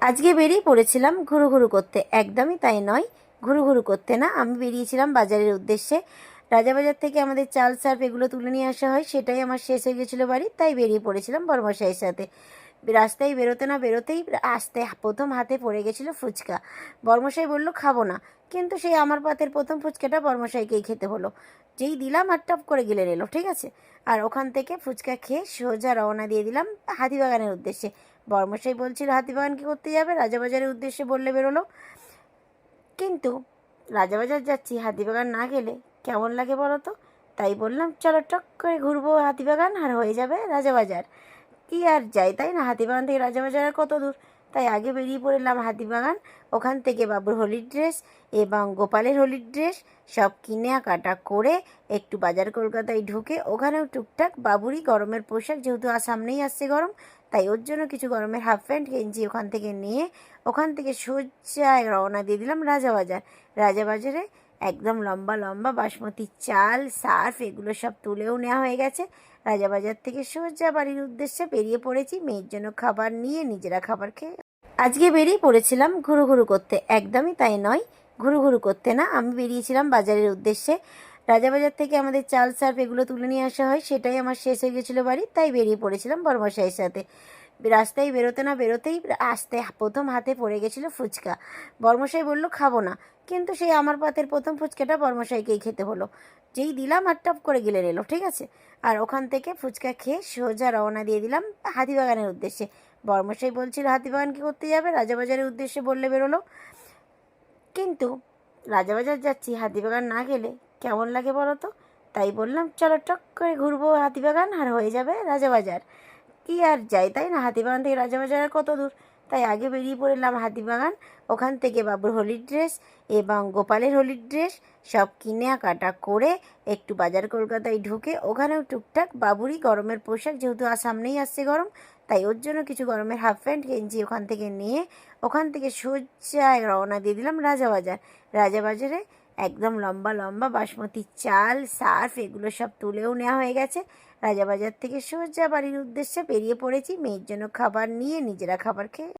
আজকে বেরিয়ে পড়েছিলাম ঘুরু ঘুরু করতে। একদমই তাই নয়, ঘুরু ঘুরু করতে না, আমি বেরিয়েছিলাম বাজারের উদ্দেশ্যে। রাজাবাজার থেকে আমাদের চাল সার্ফ এগুলো তুলে নিয়ে আসা হয়, সেটাই আমার শেষ হয়ে গেছিলো বাড়ি, তাই বেরিয়ে পড়েছিলাম বড়মশাইয়ের সাথে। রাস্তায় বেরোতে না বেরোতেই আসতে প্রথম হাতে পড়ে গেছিলো ফুচকা। বড়মশাই বলল খাবো না, কিন্তু সেই আমার পাতের প্রথম ফুচকাটা বড়মশাইকেই খেতে হলো। যেই দিলাম আর টপ করে গিলে নিল, ঠিক আছে। আর ওখান থেকে ফুচকা খেয়ে সোজা রওনা দিয়ে দিলাম হাতিবাগানের উদ্দেশ্যে। বর্মশাই বলছিল হাতিবাগান কী করতে যাবে, রাজাবাজারের উদ্দেশ্যে বললে বেরোলো। কিন্তু রাজাবাজার যাচ্ছি, হাতিবাগান না গেলে কেমন লাগে বলো তো। তাই বললাম চলো টক করে ঘুরবো হাতিবাগান, আর হয়ে যাবে রাজাবাজার। কি আর যাই, তাই না, হাতিবাগান থেকে রাজাবাজার আর কত দূর। তাই আগে বেরিয়ে পড়লাম হাতিবাগান। ওখান থেকে বাবুর হোলির ড্রেস এবং গোপালের হোলির ড্রেস সব কিনে কাটা করে একটু বাজার কলকাতায় ঢুকে ওখানেও টুকটাক বাবুরই গরমের পোশাক, যেহেতু সামনেই আসছে গরম, তাই ওর জন্য কিছু গরমের হাফ প্যান্ট গেঞ্জি ওখান থেকে নিয়ে ওখান থেকে সোজা রওনা দিয়ে দিলাম রাজাবাজার। রাজাবাজারে একদম লম্বা লম্বা বাসমতি চাল, সার্ফ এগুলো সব তুলেও নেওয়া হয়ে গেছে। রাজাবাজার থেকে সোজা বাড়ির উদ্দেশ্যে বেরিয়ে পড়েছি, মেয়ের জন্য খাবার নিয়ে নিজেরা খাবার খেয়ে। আজকে বেরিয়ে পড়েছিলাম ঘুরু ঘুরু করতে। একদমই তাই নয়, ঘুরু ঘুরু করতে না, আমি বেরিয়েছিলাম বাজারের উদ্দেশ্যে। রাজাবাজার থেকে আমাদের চাল সার্ফ এগুলো তুলে নিয়ে আসা হয়, সেটাই আমার শেষ হয়ে গেছিলো বাড়ি, তাই বেরিয়ে পড়েছিলাম বড়মশাইয়ের সাথে। রাস্তায় বেরোতে না বেরোতেই আসতে প্রথম হাতে পড়ে গেছিলো ফুচকা। বর্মশাই বলল খাবো না, কিন্তু সেই আমার পাতের প্রথম ফুচকাটা বর্মশাইকেই খেতে হলো। যেই দিলাম আর টপ করে গিলে নিল, ঠিক আছে। আর ওখান থেকে ফুচকা খেয়ে সোজা রওনা দিয়ে দিলাম হাতিবাগানের উদ্দেশ্যে। বর্মশাই বলছিল হাতিবাগান কী করতে যাবে, রাজাবাজারের উদ্দেশ্যে বললে বেরোলো। কিন্তু রাজাবাজার যাচ্ছি, হাতিবাগান না গেলে কেমন লাগে বলো তো। তাই বললাম চলো টক করে ঘুরবো হাতিবাগান, আর হয়ে যাবে রাজাবাজার। কি আর যাই, তাই না, হাতিবাগান থেকে রাজাবাজার আর কত দূর। তাই আগে বেরিয়ে পড়লাম হাতিবাগান। ওখান থেকে বাবুর হোলির ড্রেস এবং গোপালের হোলির ড্রেস সব কিনে কাটা করে একটু বাজার কলকাতায় ঢুকে ওখানেও টুকটাক বাবুরই গরমের পোশাক, যেহেতু সামনেই আসছে গরম, তাই ওর জন্য কিছু গরমের হাফ প্যান্ট গেঞ্জি ওখান থেকে নিয়ে ওখান থেকে সোজা রওনা দিয়ে দিলাম রাজাবাজার। রাজাবাজারে একদম লম্বা লম্বা বাসমতি চাল, সার্ফ এগুলো সব তুলেও নেওয়া হয়ে গেছে। রাজাবাজার থেকে সোজা বাড়ির উদ্দেশ্যে বেরিয়ে পড়েছি, মেয়ের জন্য খাবার নিয়ে নিজেরা খাবার খেয়ে।